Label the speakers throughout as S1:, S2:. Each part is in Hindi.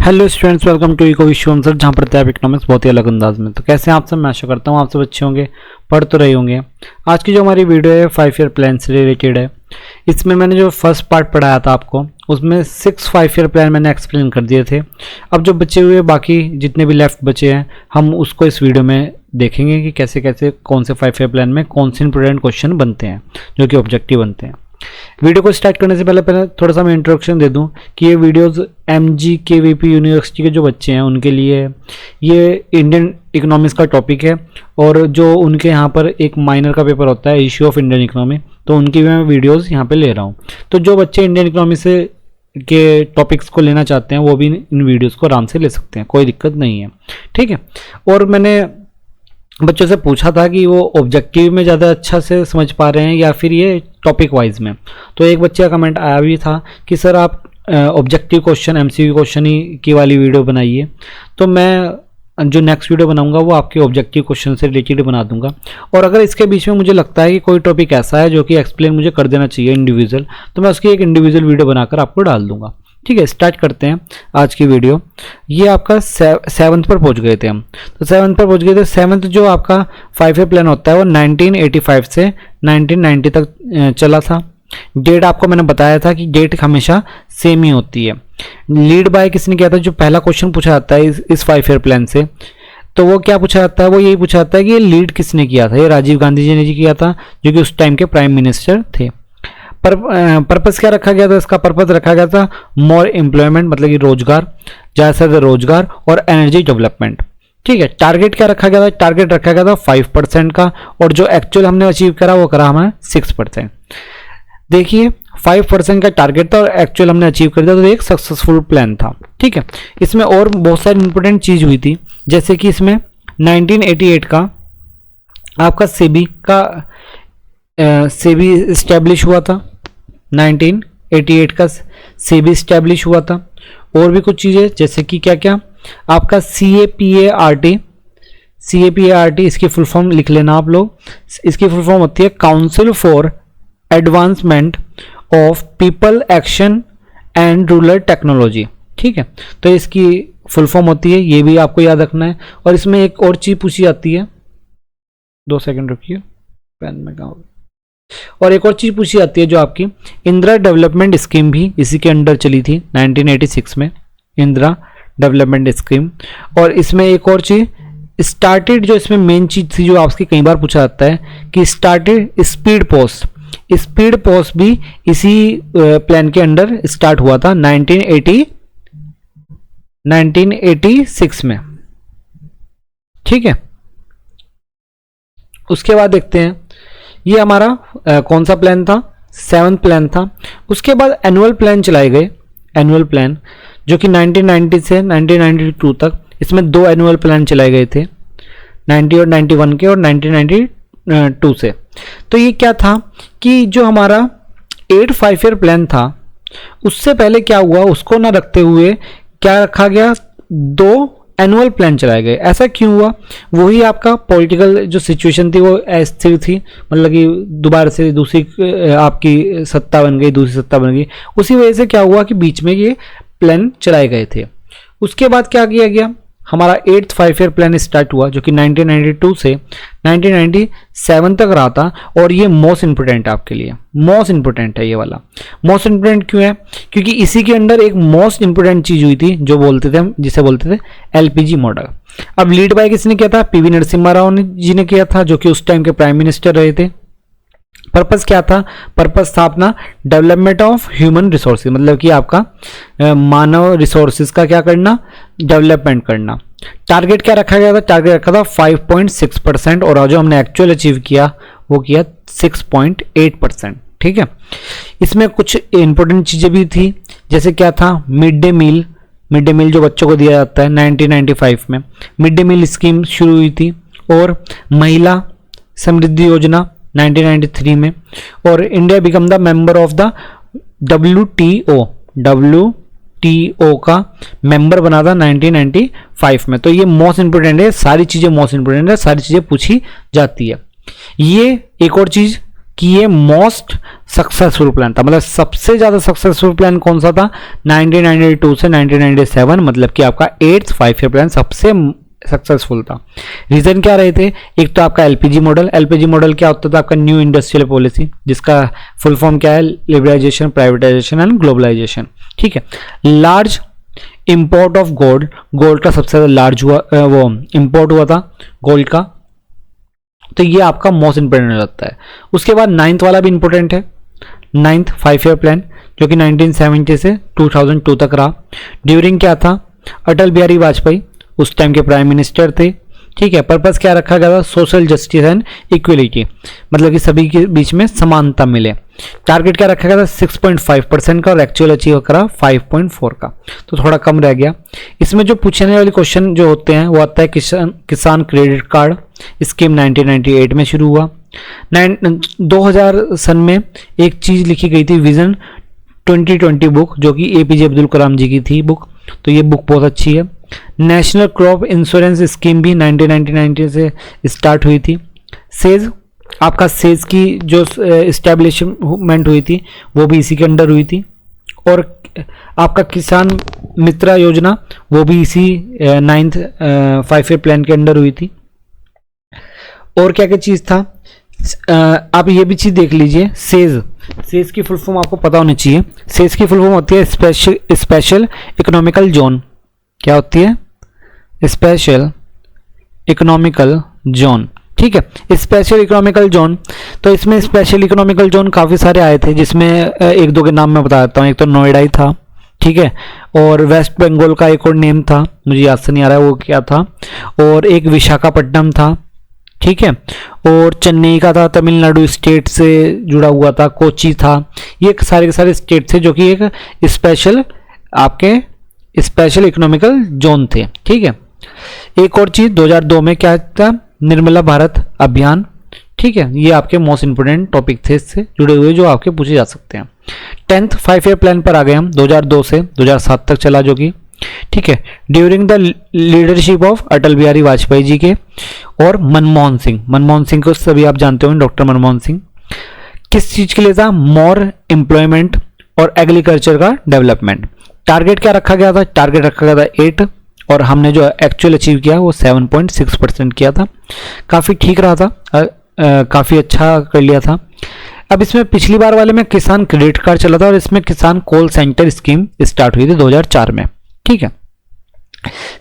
S1: Hello students, welcome to eco Vishwam sir, जहाँ पढ़ते हैं आप इकोनॉमिक्स बहुत ही अलग अंदाज में। तो कैसे हैं आप सब? मैं आशा करता हूँ आप सब अच्छे होंगे, पढ़ तो रहे होंगे। आज की जो हमारी वीडियो है 5 ईयर प्लान से रिलेटेड है। इसमें मैंने जो फर्स्ट पार्ट पढ़ाया था आपको, उसमें 6 5 ईयर प्लान मैंने एक्सप्लेन कर दिए थे। अब जो बचे हुए बाकी जितने भी लेफ्ट बचे हैं, हम उसको इस वीडियो में देखेंगे कि कैसे कैसे कौन से 5 ईयर प्लान में कौन से इंपॉर्टेंट क्वेश्चन बनते हैं जो कि ऑब्जेक्टिव बनते हैं। वीडियो को स्टार्ट करने से पहले थोड़ा सा मैं इंट्रोडक्शन दे दूं कि ये वीडियोस MGKVP यूनिवर्सिटी के जो बच्चे हैं उनके लिए है। ये इंडियन इकोनॉमिक्स का टॉपिक है और जो उनके यहाँ पर एक माइनर का पेपर होता है इश्यू ऑफ इंडियन इकोनॉमी, तो उनकी भी मैं वीडियोस यहाँ पे ले रहा हूँ। तो जो बच्चे इंडियन इकोनॉमी से के टॉपिक्स को लेना चाहते हैं वो भी इन वीडियोज़ को आराम से ले सकते हैं, कोई दिक्कत नहीं है, ठीक है। और मैंने बच्चों से पूछा था कि वो ऑब्जेक्टिव में ज़्यादा अच्छा से समझ पा रहे हैं या फिर ये टॉपिक वाइज में। तो एक बच्चे का कमेंट आया भी था कि सर आप ऑब्जेक्टिव क्वेश्चन MCQ क्वेश्चन ही की वाली वीडियो बनाइए। तो मैं जो नेक्स्ट वीडियो बनाऊंगा वो आपके ऑब्जेक्टिव क्वेश्चन से रिलेटेड बना दूंगा। और अगर इसके बीच में मुझे लगता है कि कोई टॉपिक ऐसा है जो कि एक्सप्लेन मुझे कर देना चाहिए इंडिविजुअल, तो मैं उसकी एक इंडिविजुअल वीडियो बनाकर आपको डाल दूंगा, ठीक है। स्टार्ट करते हैं आज की वीडियो। ये आपका 7th पर पहुंच गए थे हम। तो 7th पर पहुंच गए थे। 7th जो आपका 5 ईयर प्लान होता है वो 1985 से 1990 तक चला था। डेट आपको मैंने बताया था कि डेट हमेशा सेम ही होती है। लीड बाय किसने किया था? जो पहला क्वेश्चन पूछा जाता है इस 5 ईयर प्लान से, तो वो क्या पूछा जाता है? वो यही पूछा जाता है कि ये लीड किसने किया था। ये राजीव गांधी जी ने किया था, जो कि उस टाइम के प्राइम मिनिस्टर थे। पर्पस क्या रखा गया था? इसका पर्पस रखा गया था मोर एम्प्लॉयमेंट, मतलब कि रोजगार, ज़्यादा से ज़्यादा रोजगार और एनर्जी डेवलपमेंट, ठीक है। टारगेट क्या रखा गया था? टारगेट रखा गया था 5% का, और जो एक्चुअल हमने अचीव करा वो करा हमें 6%। देखिए 5% का टारगेट था और एक्चुअल हमने अचीव कर दिया, तो एक सक्सेसफुल प्लान था, ठीक है। इसमें और बहुत सारी इंपॉर्टेंट चीज़ हुई थी, जैसे कि इसमें 1988 का आपका सेबी इस्टेब्लिश हुआ था। 1988 का सेबी स्टैब्लिश हुआ था। और भी कुछ चीज़ें जैसे कि क्या क्या आपका CAPART, इसकी फुल फॉर्म लिख लेना आप लोग। इसकी फुल फॉर्म होती है council for advancement of people action and rural technology, ठीक है। तो इसकी फुल फॉर्म होती है, ये भी आपको याद रखना है। और इसमें एक और चीज़ पूछी जाती है, 2 सेकंड रुकिए, पेन में कहाँ। और एक और चीज पूछी जाती है जो आपकी इंदिरा डेवलपमेंट स्कीम भी इसी के अंडर चली थी 1986 में, इंदिरा डेवलपमेंट स्कीम। और इसमें एक और चीज स्टार्टेड, जो इसमें मेन चीज थी जो आपसे कई बार पूछा जाता है कि स्टार्टेड स्पीड पोस्ट भी इसी प्लान के अंडर स्टार्ट हुआ था 1986 में, ठीक है। उसके बाद देखते हैं ये हमारा कौन सा प्लान था? 7th प्लान था। उसके बाद एनुअल प्लान चलाए गए, एनुअल प्लान जो कि 1990 से 1992 तक, इसमें 2 एनुअल प्लान चलाए गए थे, 90 और 91 के, और 1992 से। तो ये क्या था कि जो हमारा 8 5 ईयर प्लान था उससे पहले क्या हुआ, उसको ना रखते हुए क्या रखा गया? 2 एनुअल प्लान चलाए गए। ऐसा क्यों हुआ? वही आपका पॉलिटिकल जो सिचुएशन थी वो अस्थिर थी, मतलब कि दोबारा से दूसरी आपकी सत्ता बन गई, दूसरी सत्ता बन गई। उसी वजह से क्या हुआ कि बीच में ये प्लान चलाए गए थे। उसके बाद क्या किया गया? हमारा 8th 5 ईयर प्लान स्टार्ट हुआ, जो कि 1992 से 1997 तक रहा था। और ये मोस्ट इंपोर्टेंट है आपके लिए, मोस्ट इंपोर्टेंट है ये वाला। मोस्ट इंपोर्टेंट क्यों है? क्योंकि इसी के अंडर एक मोस्ट इंपोर्टेंट चीज हुई थी जो बोलते थे हम, जिसे बोलते थे LPG मॉडल। अब लीड बाय किसने किया था? PV नरसिम्हा राव जी ने किया था, जो कि उस टाइम के प्राइम मिनिस्टर रहे थे। पर्पस क्या था? पर्पस था अपना डेवलपमेंट ऑफ ह्यूमन रिसोर्सेज, मतलब कि आपका मानव रिसोर्सेज का क्या करना? डेवलपमेंट करना। टारगेट क्या रखा गया था? टारगेट रखा था 5.6%, और जो हमने एक्चुअल अचीव किया वो किया 6.8%, ठीक है। इसमें कुछ इंपॉर्टेंट चीज़ें भी थी, जैसे क्या था? मिड डे मील जो बच्चों को दिया जाता है 1995 में, मिड डे मील स्कीम शुरू हुई थी। और महिला समृद्धि योजना 1993 में। और India become the member of the WTO का मेंबर बना था 1995 में। तो ये मोस्ट इंपोर्टेंट है, सारी चीज़ें मोस्ट इंपोर्टेंट है, सारी चीज़ें पूछी जाती है। ये एक और चीज़ कि ये मोस्ट सक्सेसफुल प्लान था, मतलब सबसे ज़्यादा सक्सेसफुल प्लान कौन सा था 1992 से 1997, मतलब कि आपका 8th 5 ईयर प्लान सबसे सक्सेसफुल था। रीजन क्या रहे थे, एक तो आपका एलपीजी मॉडल। एलपीजी मॉडल क्या होता था आपका, न्यू इंडस्ट्रियल पॉलिसी, जिसका फुल फॉर्म क्या है, लिबरलाइजेशन, प्राइवेटाइजेशन एंड ग्लोबलाइजेशन। ठीक है, large import of gold, gold का सबसे ज्यादा लार्ज हुआ वो इंपोर्ट हुआ था गोल्ड का, तो ये आपका मोस्ट इंपोर्टेंट हो जाता है। उसके बाद 9th वाला भी इंपोर्टेंट है, 9th 5 ईयर प्लान, जो कि 1970 से 2002 तक रहा। ड्यूरिंग क्या था, अटल बिहारी वाजपेयी उस टाइम के प्राइम मिनिस्टर थे। ठीक है, पर्पस क्या रखा गया था, सोशल जस्टिस एंड इक्वलिटी, मतलब कि सभी के बीच में समानता मिले। टारगेट क्या रखा गया था 6.5% का, और एक्चुअल अचीव करा 5.4 का, तो थोड़ा कम रह गया। इसमें जो पूछने वाले क्वेश्चन जो होते हैं वो आता है किसान क्रेडिट कार्ड स्कीम 1998 में शुरू हुआ। 2000 सन में एक चीज लिखी गई थी, विजन 2020 बुक, जो कि एपीजे अब्दुल कलाम जी की थी बुक, तो ये बुक बहुत अच्छी है। नेशनल क्रॉप इंश्योरेंस स्कीम भी 1999 से स्टार्ट हुई थी। सेज, आपका सेज की जो इस्टेब्लिशमेंट हुई थी वो भी इसी के अंडर हुई थी। और आपका किसान मित्रा योजना वो भी इसी 9th 5 ईयर प्लान के अंडर हुई थी। और क्या क्या चीज़ था, आप ये भी चीज़ देख लीजिए, सेज, सेज की फुल फॉर्म आपको पता होनी चाहिए। सेज की फुल फॉर्म होती है स्पेशल इकोनॉमिकल जोन। क्या होती है, स्पेशल इकोनॉमिकल जोन। ठीक है, स्पेशल इकोनॉमिकल जोन, तो इसमें स्पेशल इकोनॉमिकल जोन काफ़ी सारे आए थे, जिसमें एक दो के नाम मैं बता देता हूँ। एक तो नोएडा ही था, ठीक है, और वेस्ट बंगाल का एक और नेम था, मुझे याद से नहीं आ रहा है वो क्या था, और एक विशाखापट्टनम था। ठीक है, और चेन्नई का था, तमिलनाडु स्टेट से जुड़ा हुआ था, कोची था। ये सारे के सारे स्टेट थे जो कि एक स्पेशल आपके स्पेशल इकोनॉमिकल जोन थे। ठीक है, एक और चीज 2002 में क्या था, निर्मला भारत अभियान। ठीक है, ये आपके मोस्ट इंपोर्टेंट टॉपिक थे इससे जुड़े हुए जो आपके पूछे जा सकते हैं। 10th 5 ईयर प्लान पर आ गए हम, 2002 से 2007 तक चला, जो कि ठीक है, during the leadership of Atal Bihari Vajpayee ji के और मनमोहन सिंह। मनमोहन सिंह को सभी आप जानते होंगे, डॉक्टर मनमोहन सिंह। किस चीज के लिए था, मोर एम्प्लॉयमेंट और एग्रीकल्चर का डेवलपमेंट। टारगेट क्या रखा गया था, टारगेट रखा गया था 8, और हमने जो एक्चुअल अचीव किया वो 7.6% किया था। काफ़ी ठीक रहा था, काफ़ी अच्छा कर लिया था। अब इसमें पिछली बार वाले में किसान क्रेडिट कार्ड चला था, और इसमें किसान कॉल सेंटर स्कीम स्टार्ट हुई थी 2004 में। ठीक है,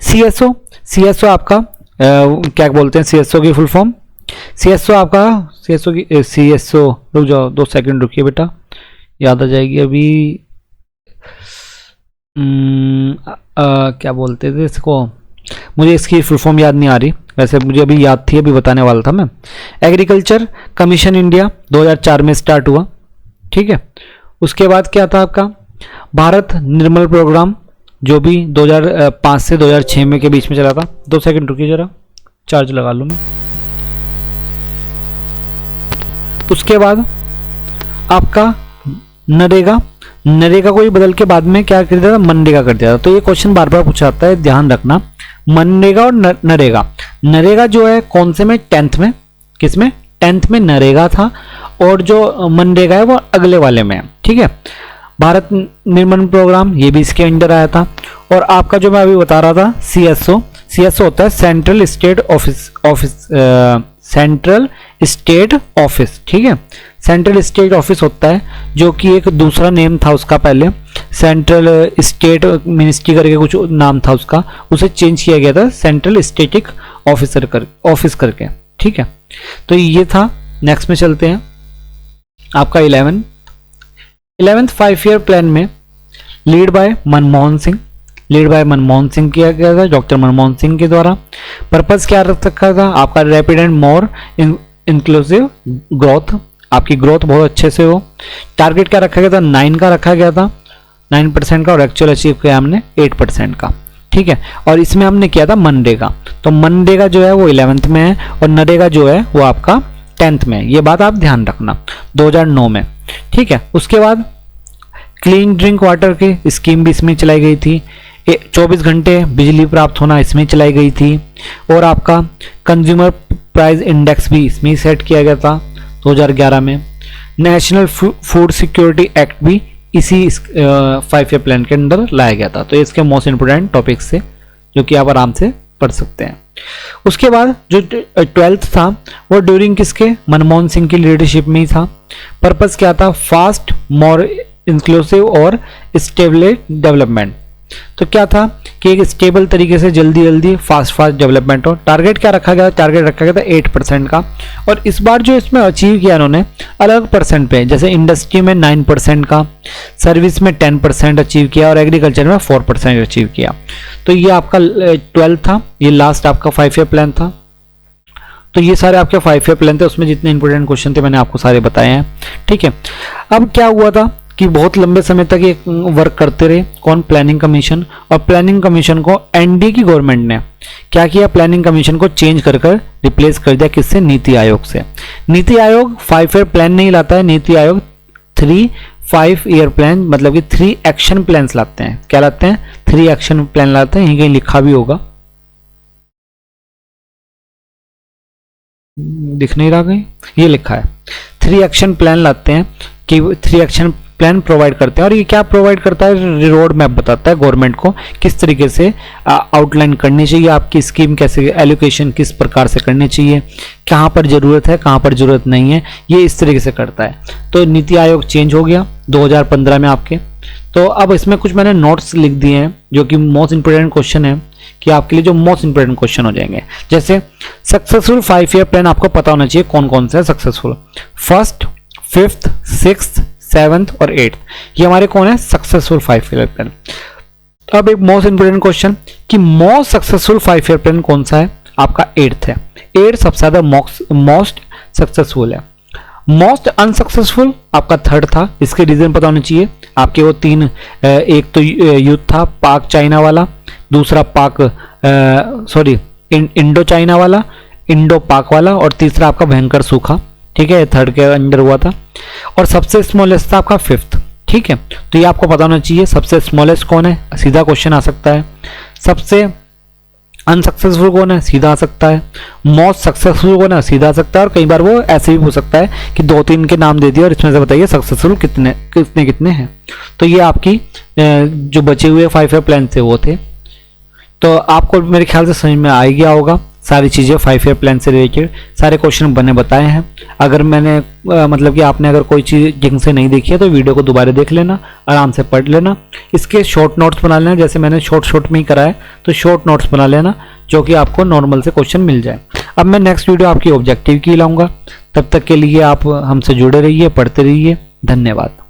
S1: सीएसओ, सीएसओ आपका क्या बोलते हैं, सीएसओ की फुल फॉर्म, सीएसओ आपका सीएसओ रुक जाओ 2 सेकंड रुकिए बेटा, याद आ जाएगी अभी। क्या बोलते थे इसको, मुझे इसकी फुल फॉर्म याद नहीं आ रही, वैसे मुझे अभी याद थी, अभी बताने वाला था मैं। एग्रीकल्चर कमीशन इंडिया 2004 में स्टार्ट हुआ। ठीक है, उसके बाद क्या था आपका भारत निर्मल प्रोग्राम, जो भी 2005 से 2006 में के बीच में चला था। 2 सेकंड रुकिए जरा, चार्ज लगा लूँ मैं। उसके बाद आपका नरेगा, नरेगा को ही बदल के बाद में क्या कर दिया था, मनरेगा कर दिया था। तो ये क्वेश्चन बार बार पूछा जाता है, ध्यान रखना। मनरेगा और नरेगा, नरेगा जो है कौन से में, 10th में, किस में, 10th में नरेगा था, और जो मनरेगा है वो अगले वाले में है। ठीक है, भारत निर्मल प्रोग्राम ये भी इसके अंडर आया था। और आपका जो मैं अभी बता रहा था सीएसओ, सीएसओ होता है central state office, central state office. ठीक है, सेंट्रल स्टेट ऑफिस होता है, जो कि एक दूसरा नेम था उसका, पहले सेंट्रल स्टेट मिनिस्ट्री करके कुछ नाम था उसका, उसे चेंज किया गया था सेंट्रल स्टेटिक ऑफिसर ऑफिस करके। ठीक है, तो ये था। नेक्स्ट में चलते हैं, आपका 11th 5 ईयर प्लान में lead by Manmohan Singh, lead by Manmohan Singh किया गया था, डॉक्टर मनमोहन सिंह के द्वारा। पर्पस क्या रख रखा था आपका, rapid and more inclusive growth, आपकी ग्रोथ बहुत अच्छे से हो। टारगेट क्या रखा गया था, 9 का रखा गया था, 9% का, और एक्चुअल अचीव किया हमने 8% का। ठीक है, और इसमें हमने किया था मनरेगा, तो मनरेगा जो है वो 11th में है, और नरेगा जो है वो आपका 10th में है। ये बात आप ध्यान रखना, 2009 में। ठीक है, उसके बाद क्लीन ड्रिंक वाटर की स्कीम भी इसमें चलाई गई थी। 24 घंटे बिजली प्राप्त होना इसमें चलाई गई थी। और आपका कंज्यूमर प्राइस इंडेक्स भी इसमें सेट किया गया था 2011 में। नेशनल फूड सिक्योरिटी एक्ट भी इसी 5 ईयर प्लान के अंदर लाया गया था। तो इसके मोस्ट इंपोर्टेंट टॉपिक्स से जो कि आप आराम से पढ़ सकते हैं। उसके बाद जो 12th था वो ड्यूरिंग किसके, मनमोहन सिंह की लीडरशिप में ही था। पर्पस क्या था, फास्ट, मोर इंक्लूसिव और स्टेबल डेवलपमेंट। तो क्या था कि एक स्टेबल तरीके से जल्दी जल्दी फास्ट डेवलपमेंट हो। टारगेट क्या रखा गया, टारगेट रखा गया था 8% का। और इस बार जो इसमें अचीव किया इन्होंने अलग परसेंट पे, जैसे इंडस्ट्री में 9% का, सर्विस में 10% अचीव किया और एग्रीकल्चर में 4% अचीव किया। तो ये आपका 12 था, ये लास्ट आपका 5 ईयर प्लान था। तो ये सारे आपके 5 ईयर प्लान थे, उसमें जितने इंपोर्टेंट क्वेश्चन थे मैंने आपको सारे बताए हैं। ठीक है, अब क्या हुआ था कि बहुत लंबे समय तक ये वर्क करते रहे, कौन, प्लानिंग कमीशन। और प्लानिंग कमीशन को एनडीए की गवर्नमेंट ने क्या किया, प्लानिंग कमीशन को चेंज कर रिप्लेस कर दिया किससे, नीति आयोग से। नीति आयोग 5 ईयर प्लान नहीं लाता है, नीति आयोग 5 ईयर प्लान मतलब कि 3 एक्शन प्लान्स लाते हैं। क्या लाते हैं, 3 एक्शन प्लान लाते हैं। यहीं कहीं लिखा भी होगा, दिख नहीं रहा कहीं, ये लिखा है 3 एक्शन प्लान लाते हैं कि 3 एक्शन प्लान प्रोवाइड करते हैं। और ये क्या प्रोवाइड करता है, रोड मैप बताता है गवर्नमेंट को किस तरीके से आउटलाइन करनी चाहिए, आपकी स्कीम कैसे, एलोकेशन किस प्रकार से करनी चाहिए, कहाँ पर जरूरत है कहाँ पर जरूरत नहीं है, ये इस तरीके से करता है। तो नीति आयोग चेंज हो गया 2015 में आपके। तो अब इसमें कुछ मैंने नोट्स लिख दिए हैं जो कि मोस्ट इंपोर्टेंट क्वेश्चन है, कि आपके लिए जो मोस्ट इंपोर्टेंट क्वेश्चन हो जाएंगे। जैसे सक्सेसफुल 5 ईयर प्लान आपको पता होना चाहिए कौन कौन से है successful. 1st, 5th, 6th, 7th और 8th, ये हमारे कौन है, सक्सेसफुल 5 ईयर प्लान। अब एक मोस्ट इंपोर्टेंट क्वेश्चन कि मोस्ट सक्सेसफुल 5 ईयर प्लान कौन सा है, आपका 8th है। 8 सबसे ज्यादा मोस्ट सक्सेसफुल है। मोस्ट अनसक्सेसफुल आपका 3rd था। इसके रीजन पता होने चाहिए आपके, वो 3, एक तो युद्ध था पाक चाइना वाला, दूसरा इंडो चाइना वाला, इंडो पाक वाला, और तीसरा आपका भयंकर सूखा। ठीक है, 3rd के अंदर हुआ था। और सबसे स्मॉलेस्ट था आपका 5th। ठीक है, तो ये आपको पता होना चाहिए सबसे स्मॉलेस्ट कौन है, सीधा क्वेश्चन आ सकता है। सबसे अनसक्सेसफुल कौन है, सीधा आ सकता है। मोस्ट सक्सेसफुल कौन है, सीधा आ सकता है। और कई बार वो ऐसे भी हो सकता है कि 2-3 के नाम दे दिए और इसमें से बताइए सक्सेसफुल कितने हैं। तो ये आपकी जो बचे हुए 5 ईयर प्लान थे वो थे। तो आपको मेरे ख्याल से समझ में आ गया होगा सारी चीज़ें 5 ईयर प्लान से रिलेटेड, सारे क्वेश्चन बने बताए हैं। अगर मैंने मतलब कि आपने अगर कोई चीज़ ढंग से नहीं देखी है तो वीडियो को दोबारा देख लेना, आराम से पढ़ लेना। इसके शॉर्ट नोट्स बना लेना, जैसे मैंने शॉर्ट में ही करा है, तो शॉर्ट नोट्स बना लेना जो कि आपको नॉर्मल से क्वेश्चन मिल जाए। अब मैं नेक्स्ट वीडियो आपकी ऑब्जेक्टिव की लाऊंगा, तब तक के लिए आप हमसे जुड़े रहिए, पढ़ते रहिए। धन्यवाद।